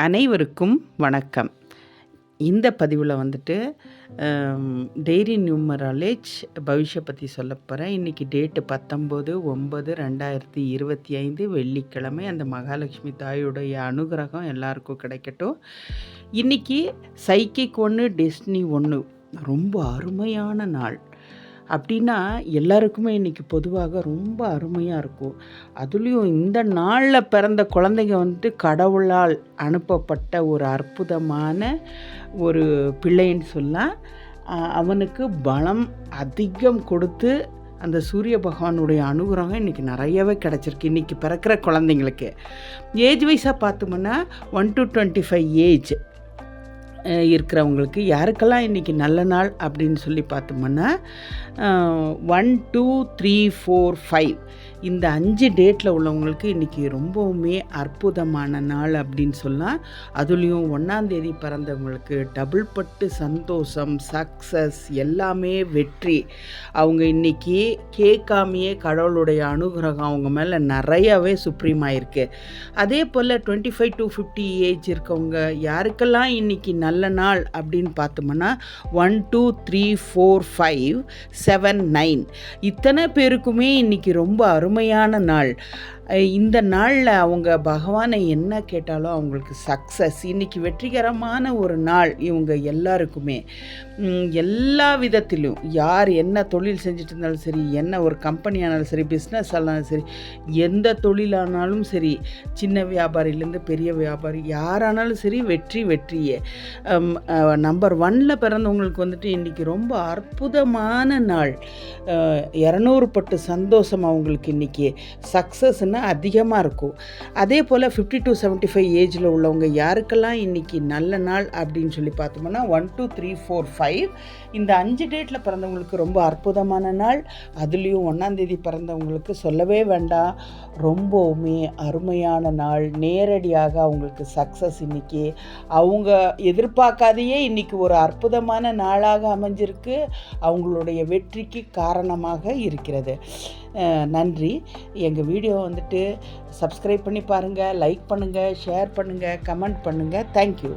அனைவருக்கும் வணக்கம். இந்த பதிவில் வந்துட்டு டெய்ரி நியூமராலேஜ் பவிஷ்ய பற்றி சொல்ல போகிறேன். இன்றைக்கி டேட்டு 19/9/2025 வெள்ளிக்கிழமை. அந்த மகாலட்சுமி தாயுடைய அனுகிரகம் எல்லாருக்கும் கிடைக்கட்டும். இன்றைக்கி சைக்கிக் 1 டெஸ்டினி 1 ரொம்ப அருமையான நாள். அப்படின்னா எல்லாருக்குமே இன்றைக்கி பொதுவாக ரொம்ப அருமையாக இருக்கும். அதுலேயும் இந்த நாளில் பிறந்த குழந்தைங்க வந்துட்டு கடவுளால் அனுப்பப்பட்ட ஒரு அற்புதமான ஒரு பிள்ளைன்னு சொல்லலாம். அவனுக்கு பலம் அதிகம் கொடுத்து அந்த சூரிய பகவானுடைய அனுகிரகம் இன்றைக்கி நிறையவே கிடச்சிருக்கு இன்றைக்கி பிறக்கிற குழந்தைங்களுக்கு. ஏஜ் வைஸாக பார்த்தோம்னா 1 to 25 ஏஜ் இருக்கிறவங்களுக்கு யாருக்கெல்லாம் இன்றைக்கி நல்ல நாள் அப்படின்னு சொல்லி பார்த்தோம்னா 1 2 3 4 5 இந்த 5 டேட்டில் உள்ளவங்களுக்கு இன்றைக்கி ரொம்பவுமே அற்புதமான நாள் அப்படின்னு சொல்லலாம். அதுலேயும் 1ஆந்தேதி பிறந்தவங்களுக்கு டபுள் பட்டு சந்தோஷம், சக்ஸஸ், எல்லாமே வெற்றி. அவங்க இன்றைக்கி கேட்காமையே கடவுளுடைய அனுகிரகம் அவங்க மேலே நிறையாவே சுப்ரீமாயிருக்கு. அதே போல் 25 to 50 ஏஜ் இருக்கவங்க யாருக்கெல்லாம் இன்றைக்கி நல்ல நாள் அப்படின்னு பார்த்தோம்னா 1 2 3 4 5 7 9 இத்தனை பேருக்குமே இன்றைக்கி ரொம்ப அருமையான நாள். இந்த நாளில் அவங்க பகவானை என்ன கேட்டாலும் அவங்களுக்கு சக்ஸஸ். இன்றைக்கி வெற்றிகரமான ஒரு நாள் இவங்க எல்லாருக்குமே. எல்லா விதத்திலும் யார் என்ன தொழில் செஞ்சுட்டு இருந்தாலும் சரி, என்ன ஒரு கம்பெனி ஆனாலும் சரி, பிஸ்னஸ் ஆனாலும் சரி, எந்த தொழிலானாலும் சரி, சின்ன வியாபாரிலேருந்து பெரிய வியாபாரி யாரானாலும் சரி, வெற்றியே. நம்பர் 1ல் பிறந்தவங்களுக்கு வந்துட்டு இன்றைக்கி ரொம்ப அற்புதமான நாள். 200 பட்டு சந்தோஷம் அவங்களுக்கு இன்றைக்கி. சக்ஸஸ்னால் அதிகமாக இருக்கும். அதே போல் 50 to 75 ஏஜில் உள்ளவங்க யாருக்கெல்லாம் இன்றைக்கி நல்ல நாள் அப்படின்னு சொல்லி பார்த்தோம்னா 1 2 3 4 5 இந்த 5 டேட்டில் பிறந்தவங்களுக்கு ரொம்ப அற்புதமான நாள். அதுலேயும் 1ஆந்தேதி பிறந்தவங்களுக்கு சொல்லவே வேண்டாம், ரொம்பவுமே அருமையான நாள். நேரடியாக அவங்களுக்கு சக்ஸஸ் இன்றைக்கி. அவங்க எதிர்பார்க்காதையே இன்றைக்கி ஒரு அற்புதமான நாளாக அமைஞ்சிருக்கு. அவங்களுடைய வெற்றிக்கு காரணமாக இருக்கிறது. நன்றி. எங்கள் வீடியோ வந்துட்டு சப்ஸ்கிரைப் பண்ணி பாருங்கள், லைக் பண்ணுங்கள், ஷேர் பண்ணுங்கள், கமெண்ட் பண்ணுங்கள். தேங்க்யூ.